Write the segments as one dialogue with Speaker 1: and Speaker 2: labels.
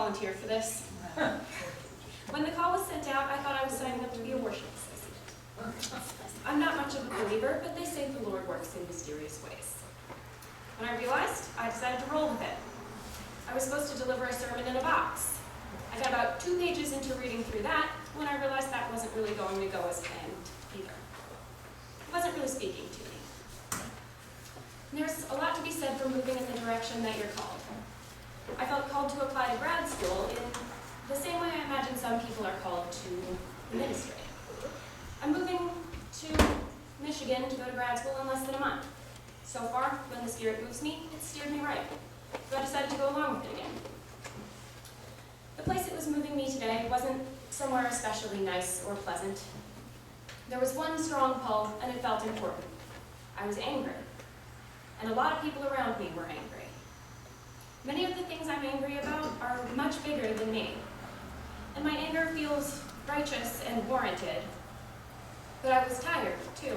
Speaker 1: volunteer for this. When the call was sent out, I thought I was signing up to be a worship associate. I'm not much of a believer, but they say the Lord works in mysterious ways. When I realized, I decided to roll with it. I was supposed to deliver a sermon in a box. I got about 2 pages into reading through that when I realized that wasn't really going to go as planned either. It wasn't really speaking to me. And there's a lot to be said for moving in the direction that you're called. I felt called to apply to grad school in the same way I imagine some people are called to the ministry. I'm moving to Michigan to go to grad school in less than a month. So far, when the Spirit moves me, it's steered me right. So I decided to go along with it again. The place it was moving me today wasn't somewhere especially nice or pleasant. There was one strong pull, and it felt important. I was angry. And a lot of people around me were angry. Many of the things I'm angry about are much bigger than me. And my anger feels righteous and warranted. But I was tired, too.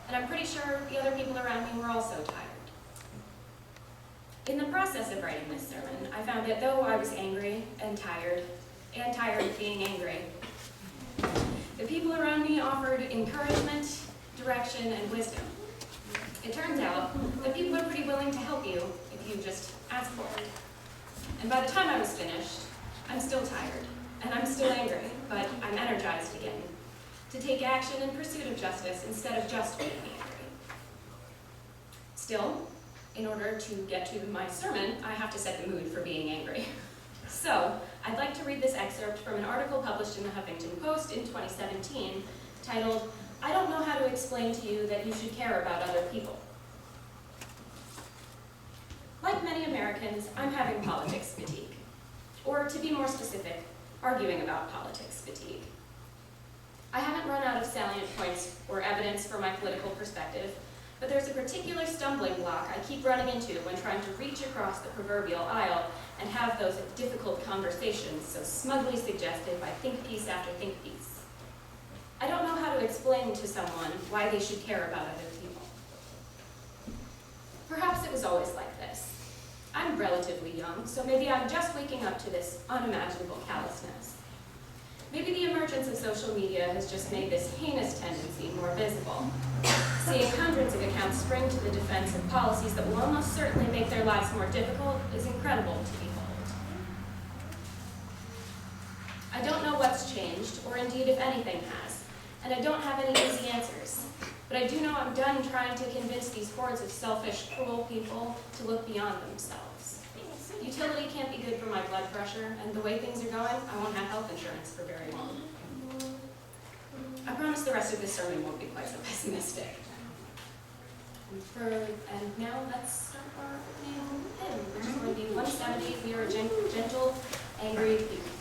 Speaker 1: And I'm pretty sure the other people around me were also tired. In the process of writing this sermon, I found that though I was angry and tired of being angry, the people around me offered encouragement, direction, and wisdom. It turns out that people are pretty willing to help you if you just ask for it. And by the time I was finished, I'm still tired, and I'm still angry, but I'm energized again to take action in pursuit of justice instead of just being angry. Still, in order to get to my sermon, I have to set the mood for being angry. So, I'd like to read this excerpt from an article published in the Huffington Post in 2017, titled, "I don't know how to explain to you that you should care about other people." Like many Americans, I'm having politics fatigue. Or to be more specific, arguing about politics fatigue. I haven't run out of salient points or evidence for my political perspective, but there's a particular stumbling block I keep running into when trying to reach across the proverbial aisle and have those difficult conversations so smugly suggested by think piece after think piece. I don't know how to explain to someone why they should care about other people. Perhaps it was always like this. I'm relatively young, so maybe I'm just waking up to this unimaginable callousness. Maybe the emergence of social media has just made this heinous tendency more visible. Seeing hundreds of accounts spring to the defense of policies that will almost certainly make their lives more difficult is incredible to behold. I don't know what's changed, or indeed if anything has, and I don't have any easy answers. But I do know I'm done trying to convince these hordes of selfish, cruel people to look beyond themselves. Utility can't be good for my blood pressure, and the way things are going, I won't have health insurance for very long. I promise the rest of this sermon won't be quite so pessimistic. And now let's start our opening hymn, which is going to be 170, We Are a Gentle, Angry People.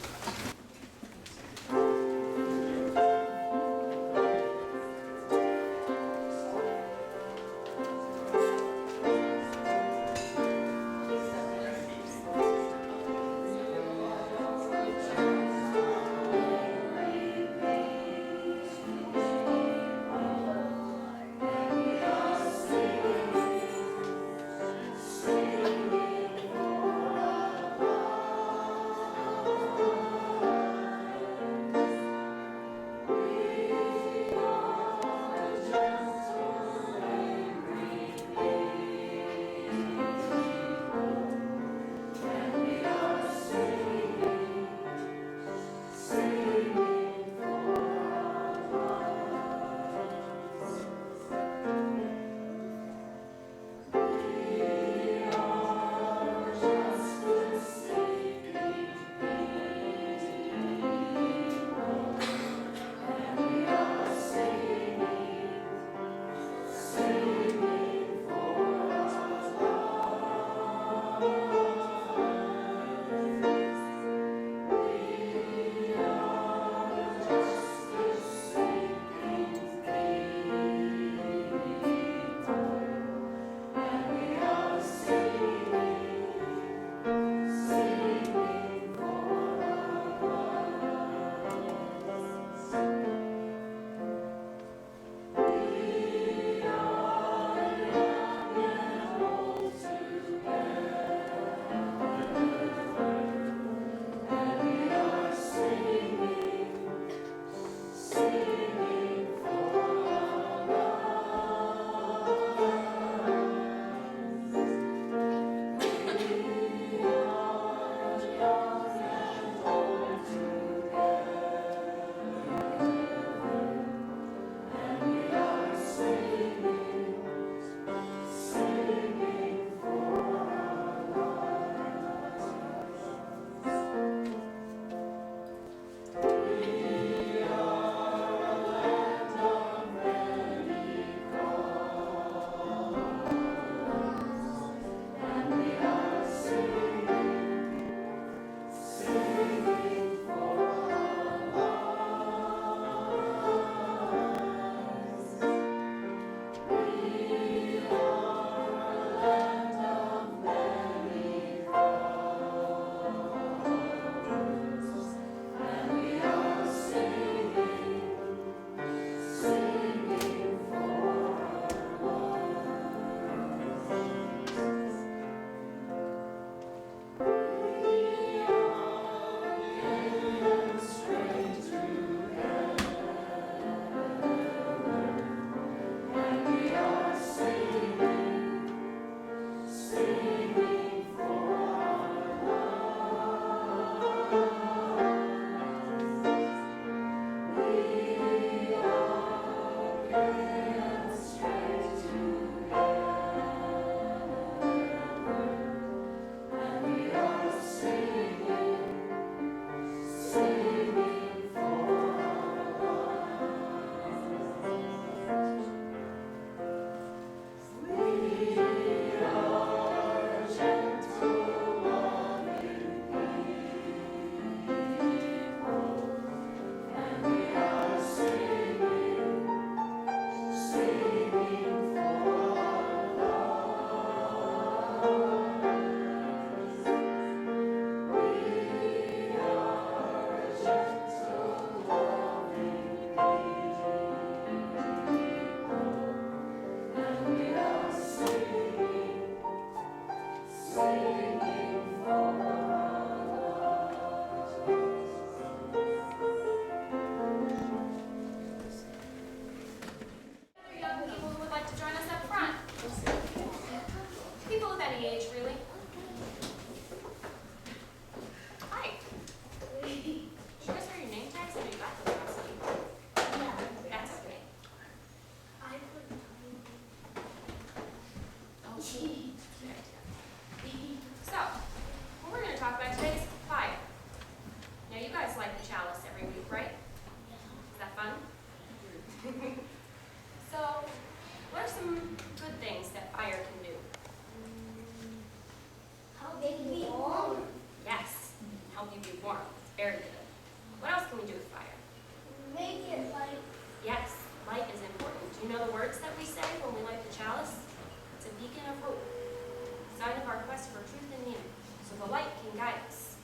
Speaker 1: can guide us.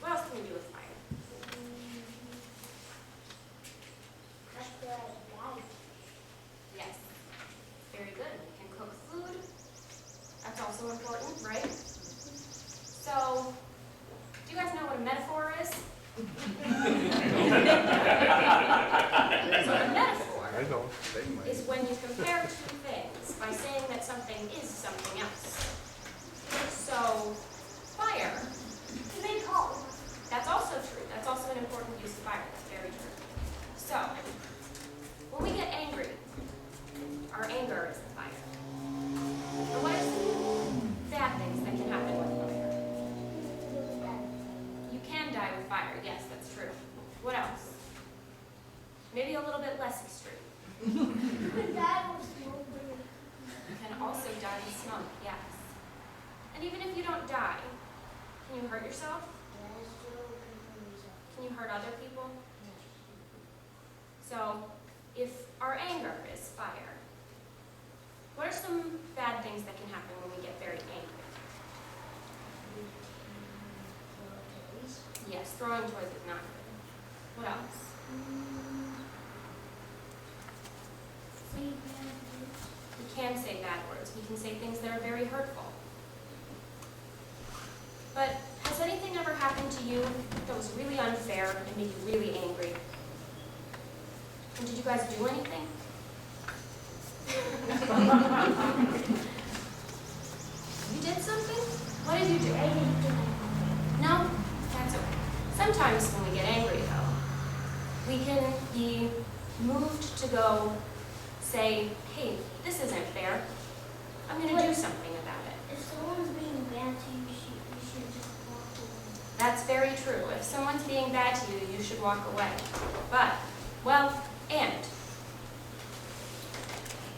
Speaker 1: What else can we do with fire? Yes. Very good. We can cook food. That's also important, right? So, do you guys know what a metaphor is? So a metaphor is when you compare two things by saying that something is something else. So, fire, that's also true. That's also an important use of fire. That's very true. So, when we get angry, our anger is the fire. And what are some bad things that can happen with fire? You can die with fire. Yes, that's true. What else? Maybe a little bit less extreme. You can also die in smoke, yes. And even if you don't die, can you hurt yourself? Can you hurt other people? So, if our anger is fire, what are some bad things that can happen when we get very angry? Yes, throwing toys is not good. What else? We can say bad words. We can say things that are very hurtful. But has anything ever happened to you that was really unfair and made you really angry? And did you guys do anything? You did something? What did you do? I didn't do anything. No? That's okay. Sometimes when we get angry, though, we can be moved to go say, hey, this isn't fair. I'm going to do something about it.
Speaker 2: If someone's being bad to you, you should just walk away.
Speaker 1: That's very true. If someone's being bad to you, you should walk away. But, well, and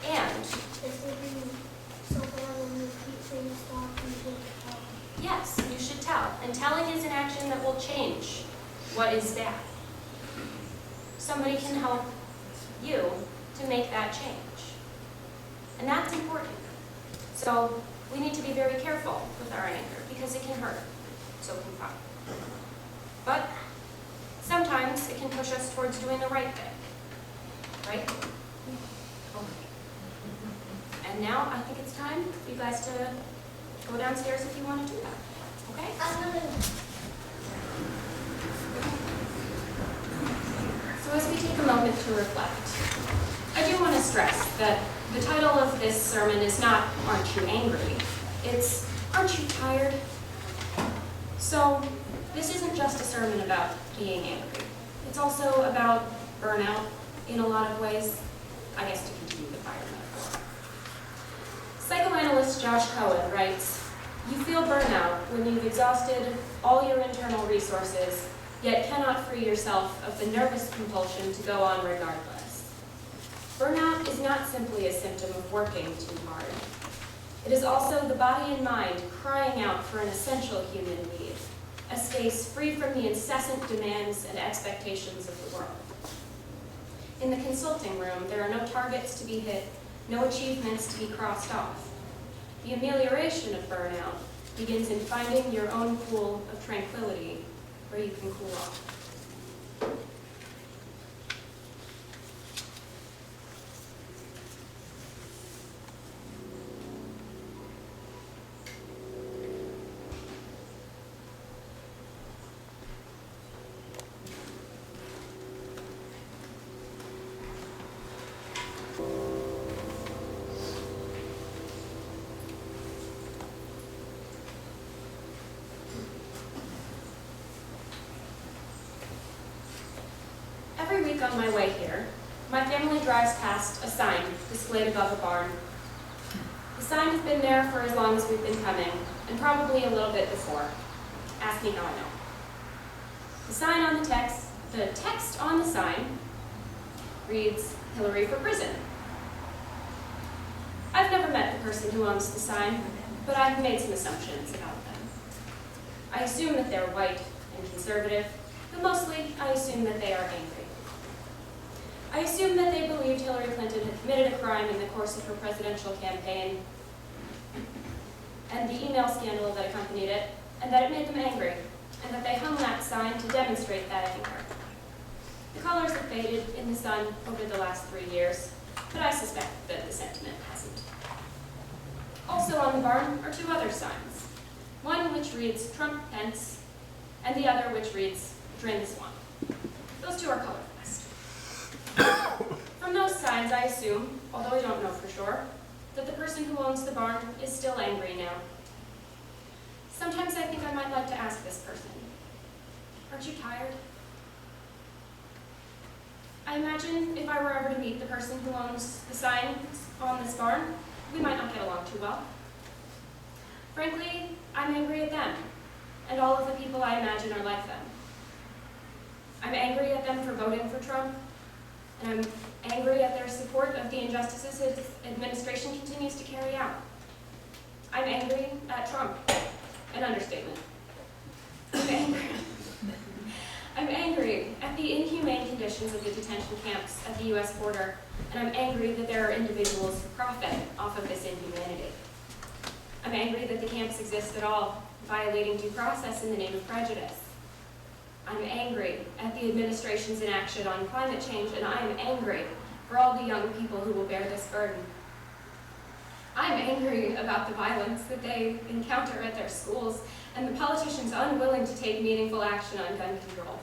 Speaker 2: if they're being so bad and you keep saying stop, you should tell.
Speaker 1: yes, you should tell. And telling is an action that will change what is bad. Somebody can help you to make that change. And that's important. So we need to be very careful with our anger because it can hurt. So can fire. But sometimes it can push us towards doing the right thing. Right? Okay. And now I think it's time for you guys to go downstairs if you want to do that. Okay? So as we take a moment to reflect, I do want to stress that the title of this sermon is not, Aren't You Angry? It's, Aren't You Tired? So this isn't just a sermon about being angry. It's also about burnout in a lot of ways. I guess to continue the fire metaphor. Psychoanalyst Josh Cohen writes, you feel burnout when you've exhausted all your internal resources, yet cannot free yourself of the nervous compulsion to go on regardless. Burnout is not simply a symptom of working too hard. It is also the body and mind crying out for an essential human need, a space free from the incessant demands and expectations of the world. In the consulting room, there are no targets to be hit, no achievements to be crossed off. The amelioration of burnout begins in finding your own pool of tranquility where you can cool off. Every week on my way here, my family drives past a sign displayed above a barn. The sign has been there for as long as we've been coming, and probably a little bit before. Ask me how I know. The sign on the text on the sign reads, Hillary for prison. I've never met the person who owns the sign, but I've made some assumptions about them. I assume that they're white and conservative, but mostly I assume that they are angry. I assume that they believed Hillary Clinton had committed a crime in the course of her presidential campaign, and the email scandal that accompanied it and that it made them angry, and that they hung that sign to demonstrate that anger. The colors have faded in the sun over the last 3 years, but I suspect that the sentiment hasn't. Also on the barn are 2 other signs, one which reads Trump Pence, and the other which reads Drain the Swamp. Those 2 are color fast. From those signs, I assume, although I don't know for sure, that the person who owns the barn is still angry now. Sometimes I think I might like to ask this person, aren't you tired? I imagine if I were ever to meet the person who owns the signs on this barn, we might not get along too well. Frankly, I'm angry at them, and all of the people I imagine are like them. I'm angry at them for voting for Trump, and I'm angry at their support of the injustices his administration continues to carry out. I'm angry at Trump, an understatement. I'm angry at the inhumane conditions of the detention camps at the U.S. border, and I'm angry that there are individuals who profit off of this inhumanity. I'm angry that the camps exist at all, violating due process in the name of prejudice. I'm angry at the administration's inaction on climate change, and I am angry for all the young people who will bear this burden. I'm angry about the violence that they encounter at their schools and the politicians unwilling to take meaningful action on gun control.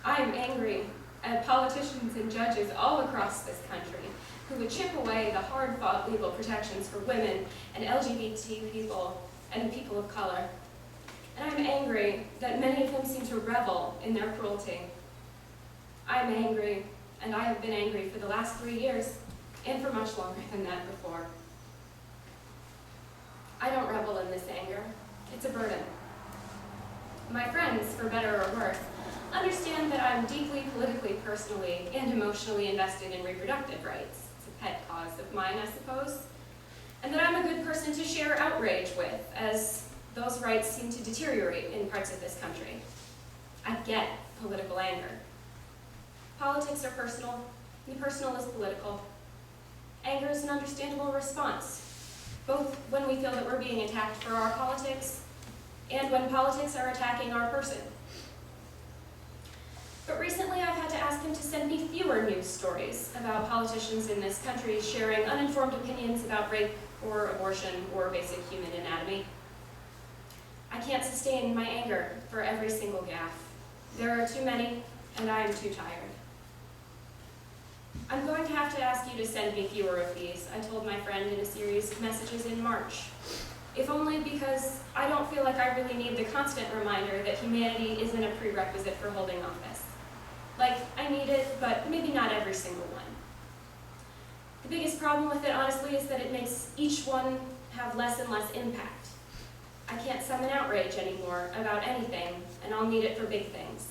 Speaker 1: I'm angry at politicians and judges all across this country who would chip away the hard-fought legal protections for women and LGBT people and people of color. And I'm angry that many of them seem to revel in their cruelty. I'm angry, and I have been angry for the last 3 years, and for much longer than that before. I don't revel in this anger. It's a burden. My friends, for better or worse, understand that I'm deeply politically, personally, and emotionally invested in reproductive rights. It's a pet cause of mine, I suppose. And that I'm a good person to share outrage with, as those rights seem to deteriorate in parts of this country. I get political anger. Politics are personal, and personal is political. Anger is an understandable response, both when we feel that we're being attacked for our politics and when politics are attacking our person. But recently I've had to ask him to send me fewer news stories about politicians in this country sharing uninformed opinions about rape or abortion or basic human anatomy. I can't sustain my anger for every single gaffe. There are too many, and I am too tired. I'm going to have to ask you to send me fewer of these, I told my friend in a series of messages in March. If only because I don't feel like I really need the constant reminder that humanity isn't a prerequisite for holding office. Like, I need it, but maybe not every single one. The biggest problem with it, honestly, is that it makes each one have less and less impact. I can't summon outrage anymore about anything, and I'll need it for big things.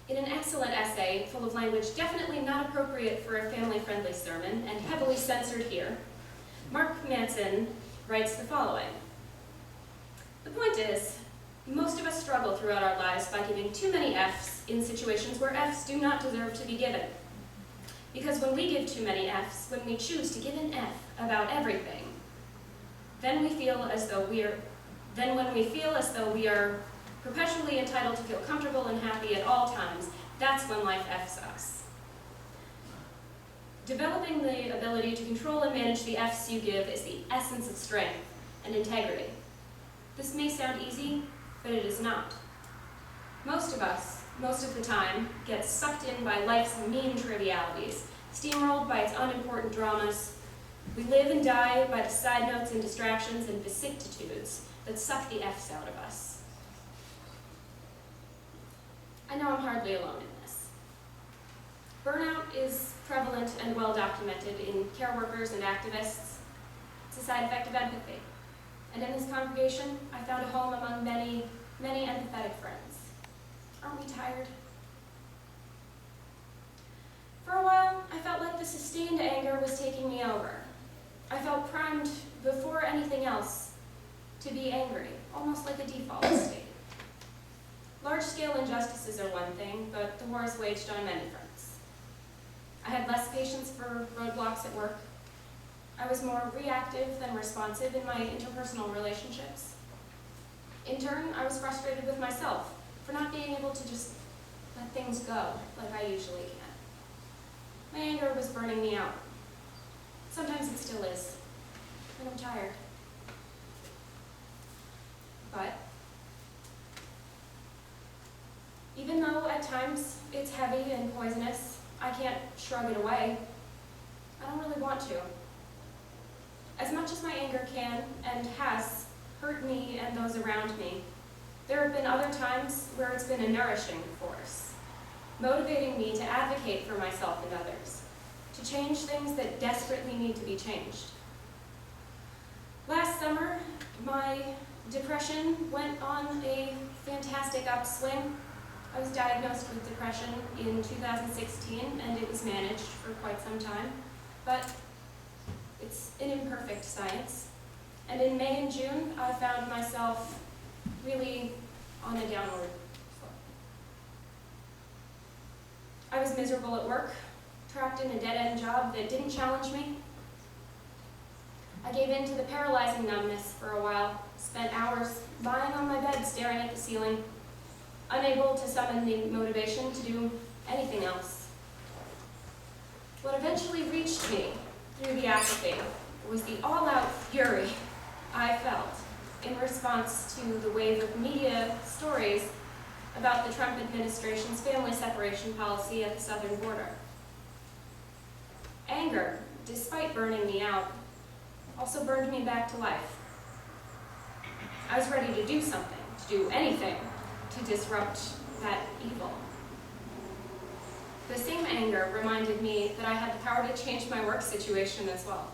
Speaker 1: In an excellent essay, full of language definitely not appropriate for a family-friendly sermon, and heavily censored here, Mark Manson writes the following. The point is, most of us struggle throughout our lives by giving too many Fs in situations where Fs do not deserve to be given. Because when we give too many Fs, when we choose to give an F about everything, then when we feel as though we are perpetually entitled to feel comfortable and happy at all times, that's when life Fs us. Developing the ability to control and manage the Fs you give is the essence of strength and integrity. This may sound easy, but it is not. Most of us, most of the time, get sucked in by life's mean trivialities, steamrolled by its unimportant dramas. We live and die by the side notes and distractions and vicissitudes that suck the Fs out of us. I know I'm hardly alone in this. Burnout is prevalent and well documented in care workers and activists. It's a side effect of empathy. And in this congregation, I found a home among many, many empathetic friends. Aren't we tired? For a while, I felt like the sustained anger was taking me over. I felt primed before anything else to be angry, almost like a default state. Large-scale injustices are one thing, but the war is waged on many fronts. I had less patience for roadblocks at work. I was more reactive than responsive in my interpersonal relationships. In turn, I was frustrated with myself for not being able to just let things go like I usually can. My anger was burning me out. Sometimes it still is, and I'm tired. But even though at times it's heavy and poisonous, I can't shrug it away. I don't really want to. As much as my anger can and has hurt me and those around me, there have been other times where it's been a nourishing force, motivating me to advocate for myself and others, to change things that desperately need to be changed. Last summer, my depression went on a fantastic upswing. I was diagnosed with depression in 2016, and it was managed for quite some time, but it's an imperfect science. And in May and June, I found myself really on a downward slope. I was miserable at work, trapped in a dead-end job that didn't challenge me. I gave in to the paralyzing numbness for a while, spent hours lying on my bed staring at the ceiling, unable to summon the motivation to do anything else. What eventually reached me through the apathy was the all-out fury I felt in response to the wave of media stories about the Trump administration's family separation policy at the southern border. Anger, despite burning me out, also burned me back to life. I was ready to do something, to do anything, to disrupt that evil. The same anger reminded me that I had the power to change my work situation as well.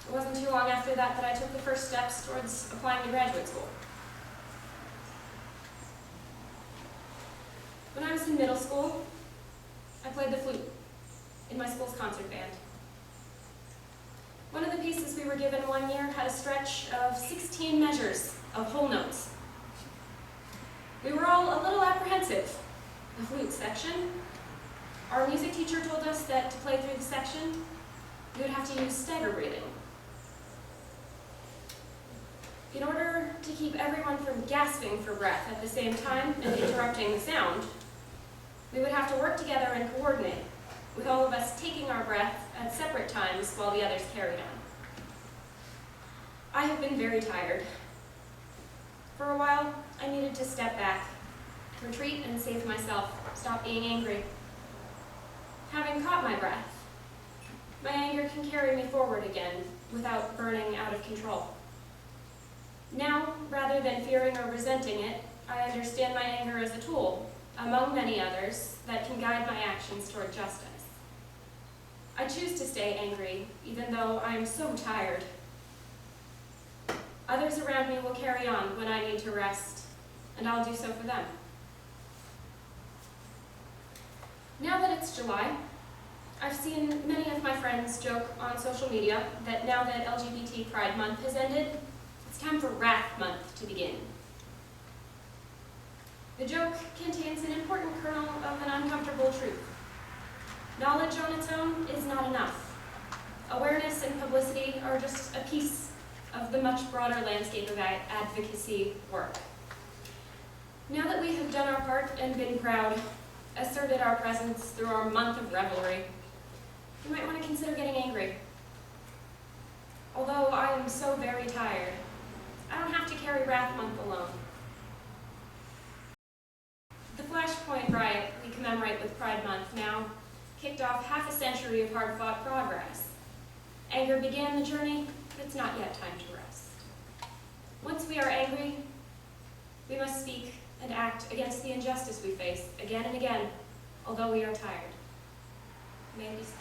Speaker 1: It wasn't too long after that that I took the first steps towards applying to graduate school. When I was in middle school, I played the flute in my school's concert band. One of the pieces we were given one year had a stretch of 16 measures of whole notes. We were all a little apprehensive. The flute section. Our music teacher told us that to play through the section, we would have to use stagger breathing. In order to keep everyone from gasping for breath at the same time and interrupting the sound, we would have to work together and coordinate, with all of us taking our breath at separate times while the others carried on. I have been very tired. For a while, I needed to step back, retreat and say to myself, stop being angry. Having caught my breath, my anger can carry me forward again without burning out of control. Now, rather than fearing or resenting it, I understand my anger as a tool, among many others, that can guide my actions toward justice. I choose to stay angry, even though I am so tired. Others around me will carry on when I need to rest, and I'll do so for them. Now that it's July, I've seen many of my friends joke on social media that now that LGBT Pride Month has ended, it's time for Wrath Month to begin. The joke contains an important kernel of an uncomfortable truth. Knowledge on its own is not enough. Awareness and publicity are just a piece of the much broader landscape of advocacy work. Now that we have done our part and been proud, asserted our presence through our month of revelry, you might want to consider getting angry. Although I am so very tired, I don't have to carry Wrath Month alone. The Flashpoint riot we commemorate with Pride Month now kicked off half a century of hard-fought progress. Anger began the journey, but it's not yet time to rest. Once we are angry, we must speak and act against the injustice we face again and again, although we are tired. May it be so.